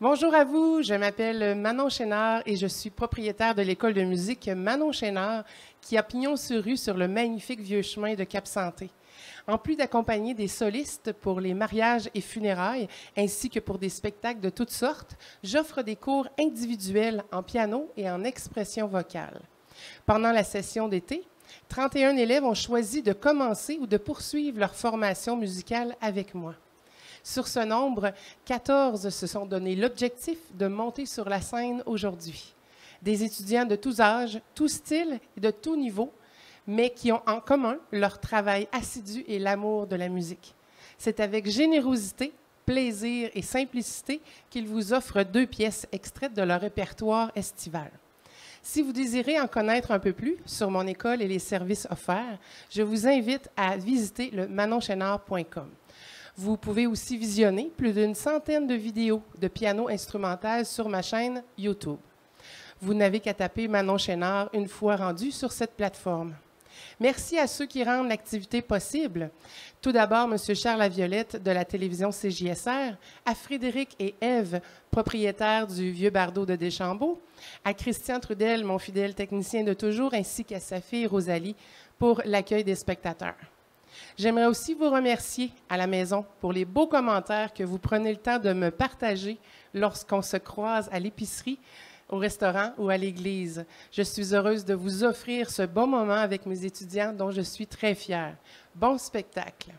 Bonjour à vous, je m'appelle Manon Chénard et je suis propriétaire de l'école de musique Manon Chénard qui a pignon sur rue sur le magnifique vieux chemin de Cap-Santé. En plus d'accompagner des solistes pour les mariages et funérailles, ainsi que pour des spectacles de toutes sortes, j'offre des cours individuels en piano et en expression vocale. Pendant la session d'été, 31 élèves ont choisi de commencer ou de poursuivre leur formation musicale avec moi. Sur ce nombre, 14 se sont donné l'objectif de monter sur la scène aujourd'hui. Des étudiants de tous âges, tous styles et de tous niveaux, mais qui ont en commun leur travail assidu et l'amour de la musique. C'est avec générosité, plaisir et simplicité qu'ils vous offrent 2 pièces extraites de leur répertoire estival. Si vous désirez en connaître un peu plus sur mon école et les services offerts, je vous invite à visiter le manonchénard.com. Vous pouvez aussi visionner plus d'une centaine de vidéos de piano instrumental sur ma chaîne YouTube. Vous n'avez qu'à taper Manon Chénard une fois rendu sur cette plateforme. Merci à ceux qui rendent l'activité possible. Tout d'abord, M. Charles Laviolette de la télévision CJSR, à Frédéric et Ève, propriétaires du Vieux Bardeau de Deschambault, à Christian Trudel, mon fidèle technicien de toujours, ainsi qu'à sa fille Rosalie pour l'accueil des spectateurs. J'aimerais aussi vous remercier à la maison pour les beaux commentaires que vous prenez le temps de me partager lorsqu'on se croise à l'épicerie, au restaurant ou à l'église. Je suis heureuse de vous offrir ce bon moment avec mes étudiants dont je suis très fière. Bon spectacle!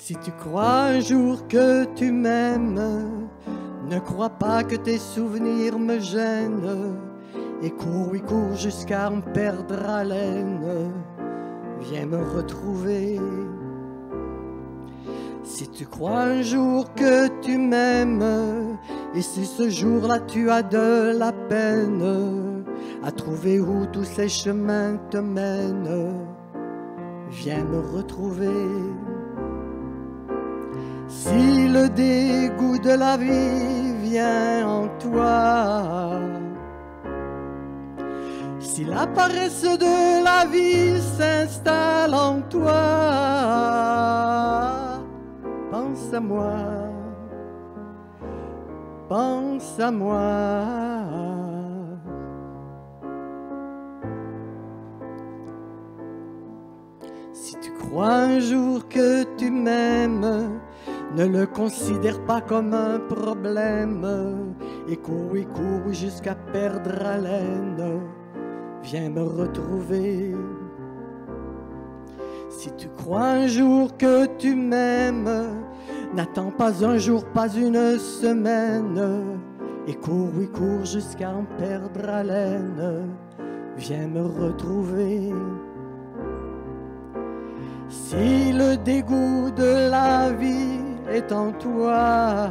Si tu crois un jour que tu m'aimes, ne crois pas que tes souvenirs me gênent. Et cours, oui, cours jusqu'à en perdre haleine. Viens me retrouver. Si tu crois un jour que tu m'aimes, et si ce jour-là tu as de la peine à trouver où tous ces chemins te mènent, viens me retrouver. Si le dégoût de la vie vient en toi, si la paresse de la vie s'installe en toi, pense à moi, pense à moi. Si tu crois un jour que tu m'aimes, ne le considère pas comme un problème. Et cours, oui, cours jusqu'à perdre haleine. Viens me retrouver. Si tu crois un jour que tu m'aimes, n'attends pas un jour, pas une semaine. Et cours, oui, cours jusqu'à en perdre haleine. Viens me retrouver. Si le dégoût de la vie est en toi,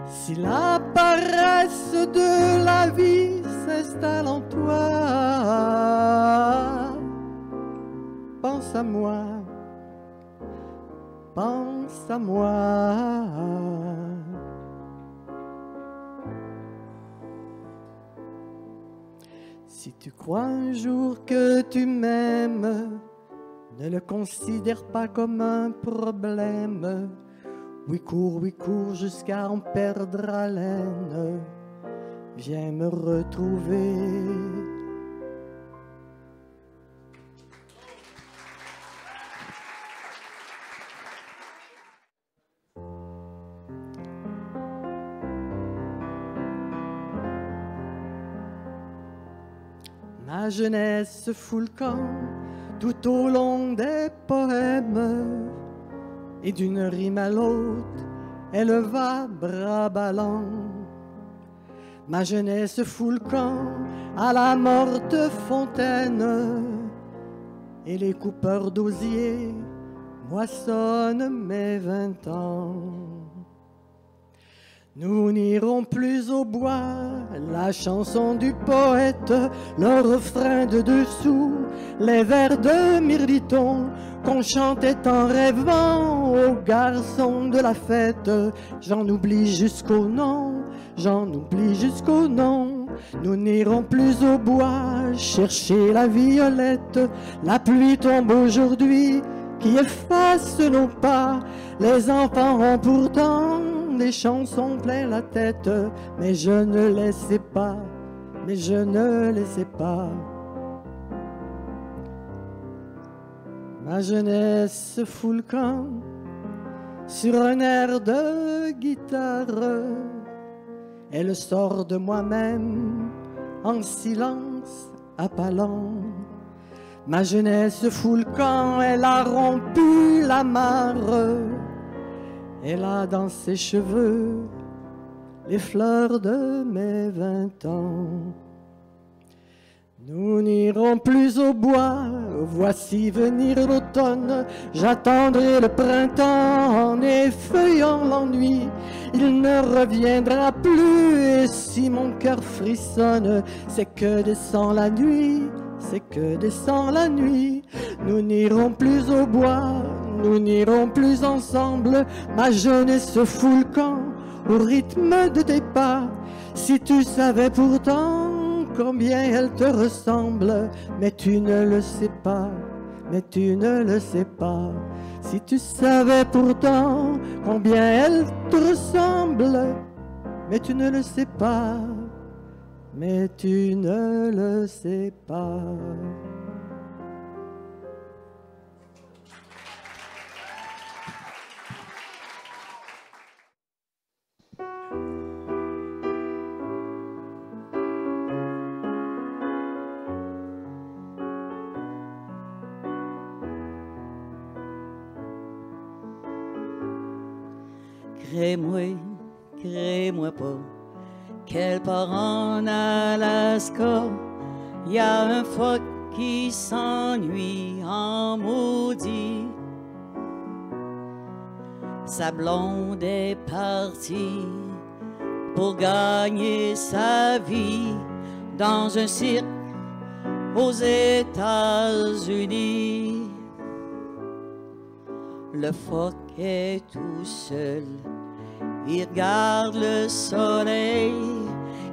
si la paresse de la vie s'installe en toi, pense à moi, pense à moi. Si tu crois un jour que tu m'aimes, ne le considère pas comme un problème. Oui, cours jusqu'à en perdre haleine. Viens me retrouver. Ma jeunesse fout le camp tout au long des poèmes, et d'une rime à l'autre, elle va bras ballants. Ma jeunesse fout le camp à la morte fontaine, et les coupeurs d'osier moissonnent mes 20 ans. Nous n'irons plus au bois, la chanson du poète, le refrain de dessous, les vers de Mirliton qu'on chantait en rêvant aux garçons de la fête. J'en oublie jusqu'au nom, j'en oublie jusqu'au nom. Nous n'irons plus au bois chercher la violette. La pluie tombe aujourd'hui qui efface nos pas. Les enfants ont pourtant des chansons plein la tête, mais je ne les sais pas, mais je ne les sais pas. Ma jeunesse fout le camp sur un air de guitare. Elle sort de moi-même en silence appalant. Ma jeunesse fout le camp, elle a rompu la mare. Elle a dans ses cheveux les fleurs de mes 20 ans. Nous n'irons plus au bois, voici venir l'automne. J'attendrai le printemps en effeuillant l'ennui. Il ne reviendra plus, et si mon cœur frissonne, c'est que descend la nuit, c'est que descend la nuit. Nous n'irons plus au bois, nous n'irons plus ensemble. Ma jeunesse fout le camp au rythme de tes pas. Si tu savais pourtant combien elle te ressemble, mais tu ne le sais pas, mais tu ne le sais pas. Si tu savais pourtant combien elle te ressemble, mais tu ne le sais pas, mais tu ne le sais pas. crée-moi pas, qu'elle part en Alaska. Y a un phoque qui s'ennuie en maudit. Sa blonde est partie pour gagner sa vie dans un cirque aux États-Unis. Le phoque est tout seul, il regarde le soleil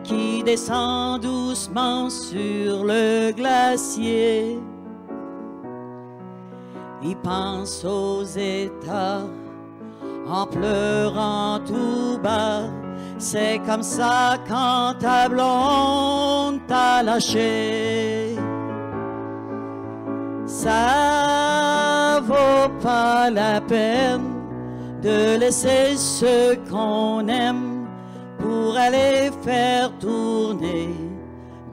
qui descend doucement sur le glacier. Il pense aux États en pleurant tout bas. C'est comme ça quand ta blonde t'a lâché. Ça vaut pas la peine de laisser ceux qu'on aime pour aller faire tourner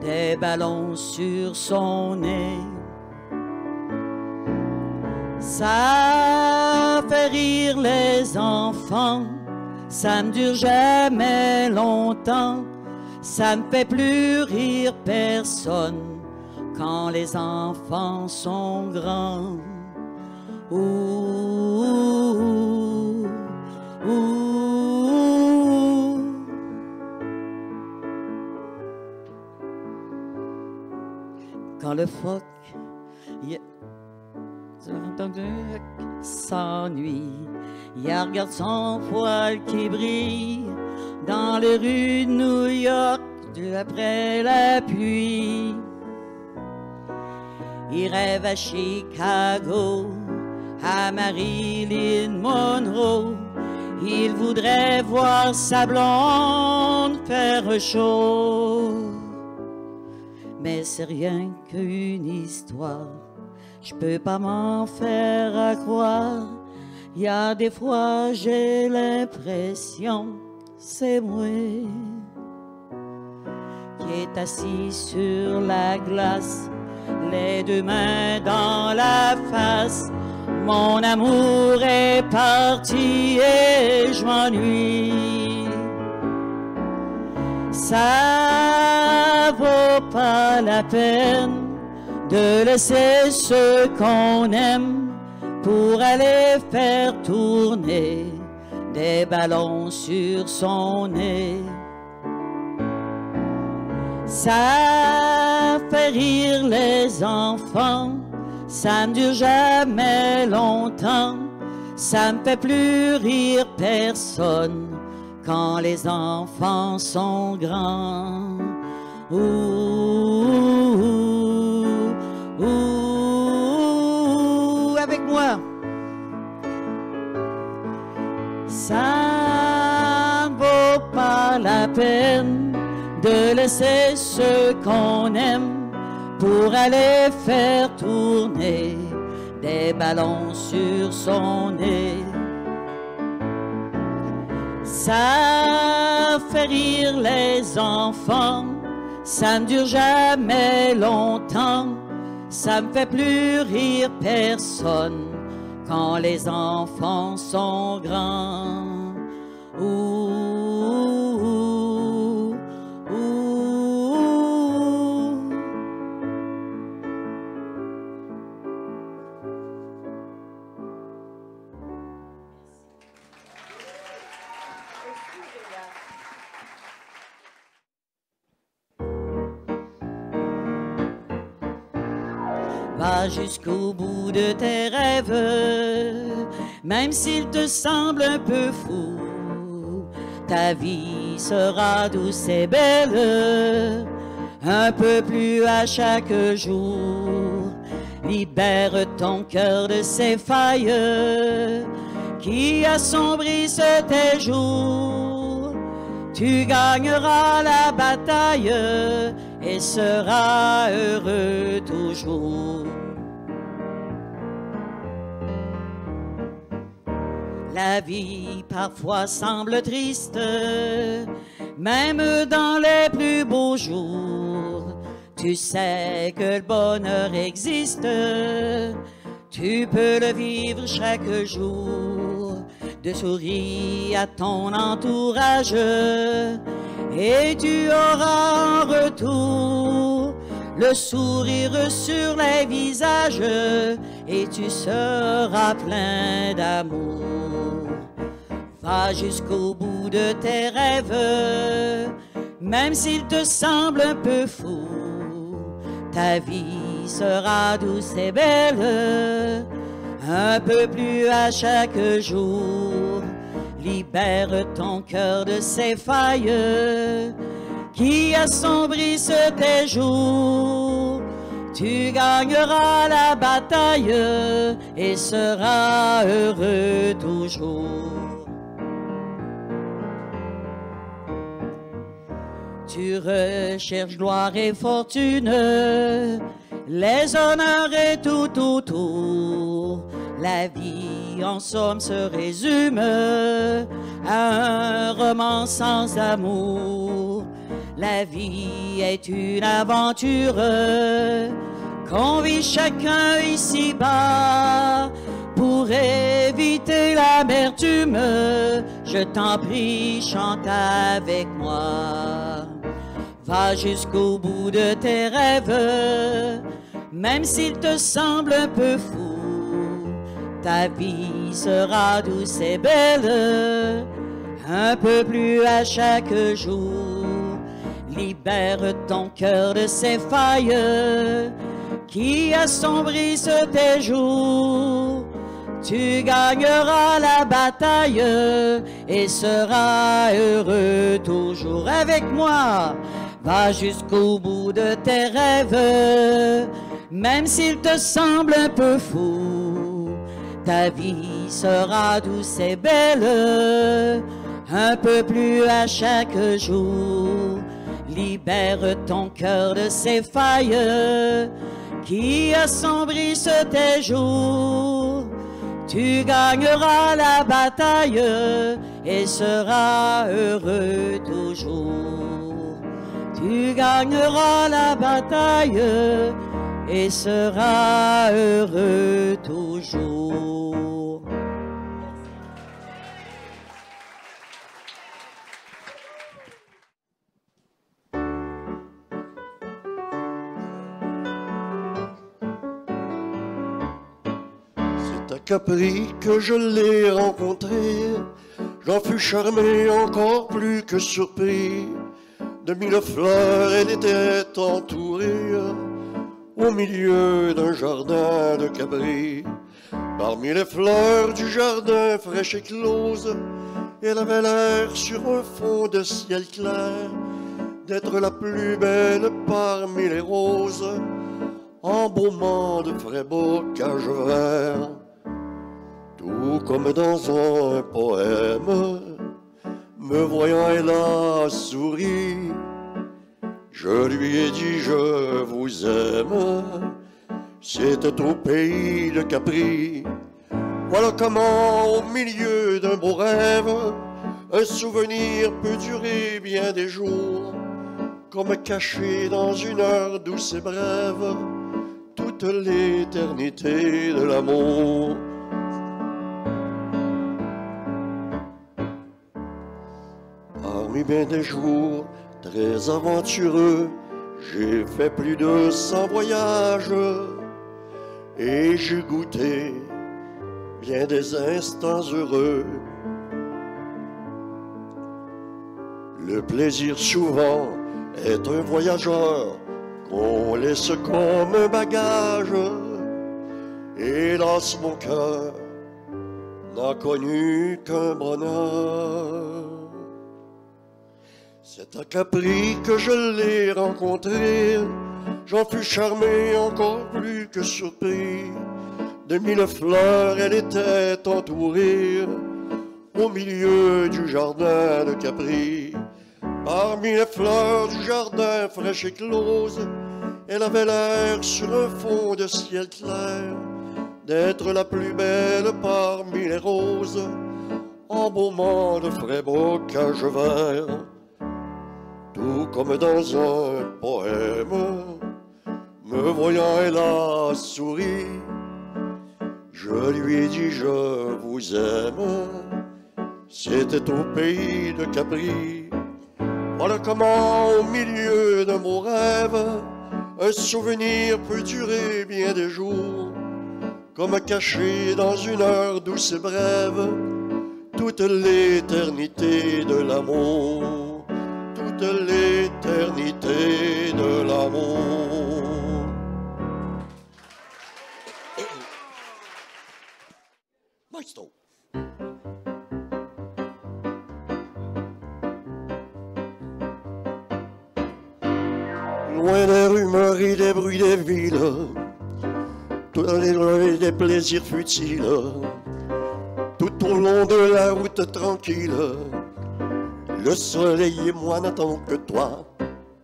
des ballons sur son nez. Ça fait rire les enfants, ça ne dure jamais longtemps, ça ne fait plus rire personne quand les enfants sont grands. Ouh, ouh, ouh. Quand le phoque s'ennuie, il regarde son poil qui brille dans les rues de New York après la pluie. Il rêve à Chicago, à Marilyn Monroe. Il voudrait voir sa blonde faire un show. Mais c'est rien qu'une histoire, je peux pas m'en faire à croire. Il y a des fois j'ai l'impression c'est moi qui est assis sur la glace, les deux mains dans la face. Mon amour est parti et je m'ennuie. Ça vaut pas la peine de laisser ceux qu'on aime pour aller faire tourner des ballons sur son nez. Ça fait rire les enfants, ça ne dure jamais longtemps, ça ne fait plus rire personne quand les enfants sont grands. Ouh, ouh, ouh, avec moi. Ça ne vaut pas la peine de laisser ceux qu'on aime pour aller faire tourner des ballons sur son nez. Ça fait rire les enfants, ça ne dure jamais longtemps, ça ne fait plus rire personne quand les enfants sont grands. Ouh, ouh, ouh. Va jusqu'au bout de tes rêves, même s'ils te semblent un peu fous. Ta vie sera douce et belle, un peu plus à chaque jour. Libère ton cœur de ces failles qui assombrissent tes jours. Tu gagneras la bataille et seras heureux toujours. La vie parfois semble triste, même dans les plus beaux jours. Tu sais que le bonheur existe, tu peux le vivre chaque jour. de sourire à ton entourage et tu auras en retour le sourire sur les visages et tu seras plein d'amour. Va jusqu'au bout de tes rêves, même s'il te semble un peu fou. Ta vie sera douce et belle, un peu plus à chaque jour. Libère ton cœur de ses failles qui assombrissent tes jours. Tu gagneras la bataille et seras heureux toujours. Tu recherches gloire et fortune, les honneurs et tout autour. La vie en somme se résume à un roman sans amour. La vie est une aventure qu'on vit chacun ici-bas. Pour éviter l'amertume, je t'en prie, chante avec moi. Va jusqu'au bout de tes rêves, même s'il te semble un peu fou. Ta vie sera douce et belle, un peu plus à chaque jour. Libère ton cœur de ses failles qui assombrissent tes jours. Tu gagneras la bataille et seras heureux toujours. Avec moi, va jusqu'au bout de tes rêves, même s'il te semble un peu fou. Ta vie sera douce et belle, un peu plus à chaque jour. Libère ton cœur de ses failles qui assombrissent tes jours. Tu gagneras la bataille et seras heureux toujours. Tu gagneras la bataille et seras heureux toujours. C'est à Capri que je l'ai rencontrée. J'en fus charmé, encore plus que surpris. De 1000 fleurs, elle était entourée au milieu d'un jardin de Capri. Parmi les fleurs du jardin fraîche et close, elle avait l'air sur un fond de ciel clair d'être la plus belle parmi les roses, embaumant de frais bocages verts. Tout comme dans un poème, me voyant elle a souri. Je lui ai dit je vous aime, c'était au pays de Capri. Voilà comment au milieu d'un beau rêve, un souvenir peut durer bien des jours, comme caché dans une heure douce et brève, toute l'éternité de l'amour. Parmi bien des jours très aventureux, j'ai fait plus de 100 voyages et j'ai goûté bien des instants heureux. Le plaisir souvent est un voyageur qu'on laisse comme un bagage. Hélas, mon cœur n'a connu qu'un bonheur. C'est à Capri que je l'ai rencontrée. J'en fus charmé, encore plus que surpris. De 1000 fleurs, elle était entourée au milieu du jardin de Capri. Parmi les fleurs du jardin fraîche et close, elle avait l'air sur un fond de ciel clair d'être la plus belle parmi les roses, embaumant de frais bocages verts. Tout comme dans un poème, me voyant elle a souri. Je lui ai dit je vous aime, c'était au pays de Capri. Voilà comment, au milieu de mon rêve, un souvenir peut durer bien des jours, comme caché dans une heure douce et brève, toute l'éternité de l'amour, toute l'éternité de l'amour. Maestro. Loin des rumeurs et des bruits des villes, tous les plaisirs futiles, tout au long de la route tranquille, le soleil et moi n'attendons que toi.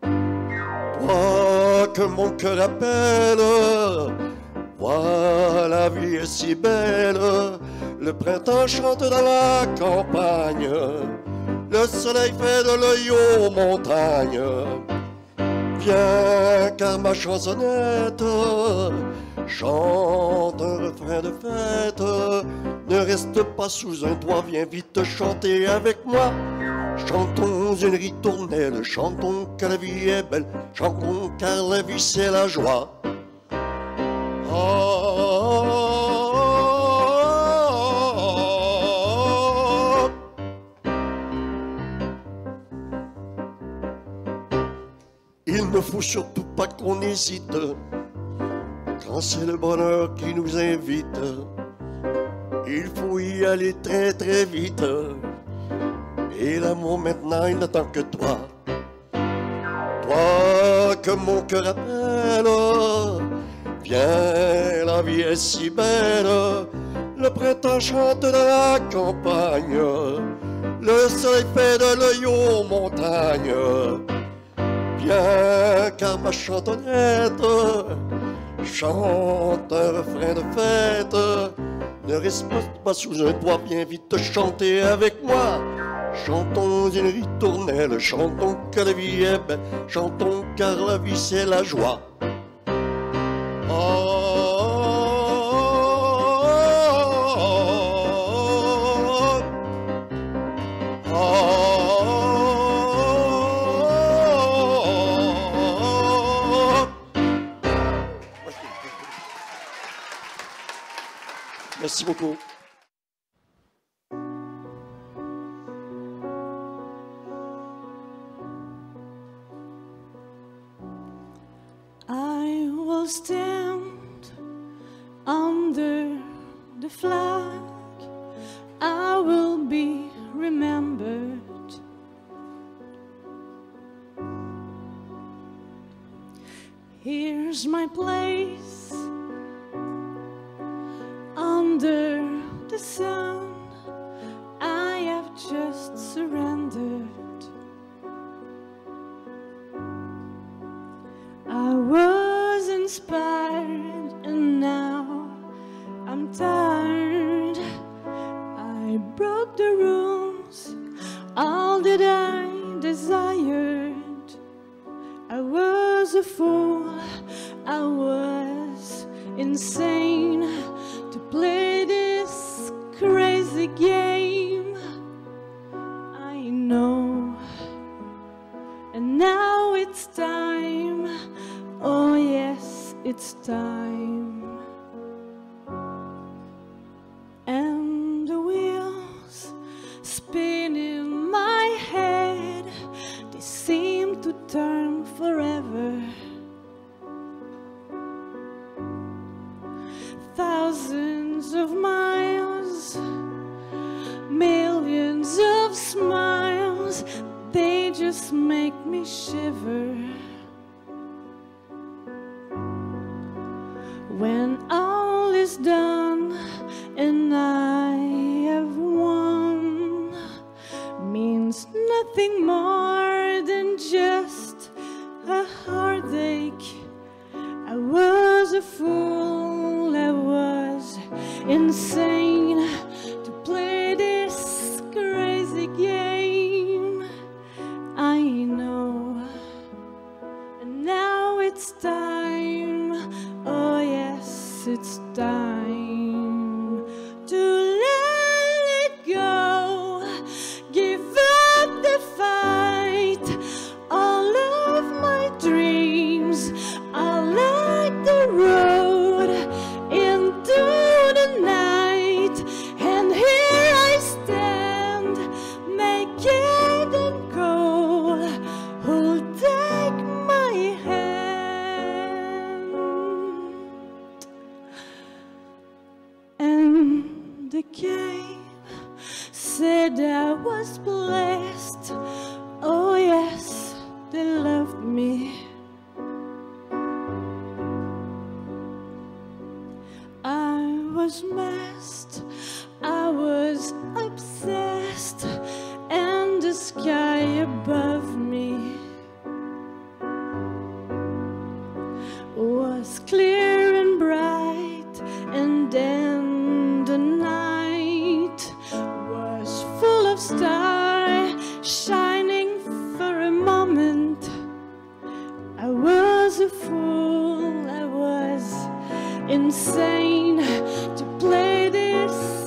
Toi que mon cœur appelle, vois la vie est si belle, le printemps chante dans la campagne, le soleil fait de l'œil aux montagnes. Viens car ma chansonnette chante un refrain de fête. Ne reste pas sous un toit, viens vite chanter avec moi. Chantons une ritournelle, chantons que la vie est belle, chantons car la vie c'est la joie. Il ne faut surtout pas qu'on hésite, quand c'est le bonheur qui nous invite. Il faut y aller très très vite, et l'amour maintenant il n'attend que toi. Toi que mon cœur appelle, viens, la vie est si belle. Le printemps chante dans la campagne, le soleil fait de l'œil aux montagnes. Viens car ma chantonnette chante un refrain de fête. Ne reste pas sous un toit, viens vite chanter avec moi. Chantons une ritournelle, chantons que la vie est belle, chantons car la vie c'est la joie. Merci beaucoup. I will stand under the flag. I will be remembered. Here's my place under the sun. I have just surrendered. I was inspired and now I'm tired. I broke the rules, all that I desired. I was a fool, I was insane to play this crazy game. I know, and now it's time. Oh yes, it's time. And the wheels spin in my head, they seem to turn forever. Thousands of miles, millions of smiles, they just make me shiver. When all is done and I have won, means nothing more than just a heartache. I was a fool, I was insane to play this crazy game. I know, and now it's time. Oh yes, it's time to let it go. they came, said I was blessed. Oh yes, they loved me. I was messed, I was obsessed, and the sky above me was clear and bright, and then the night was full of stars shining for a moment. I was a fool, I was insane to play this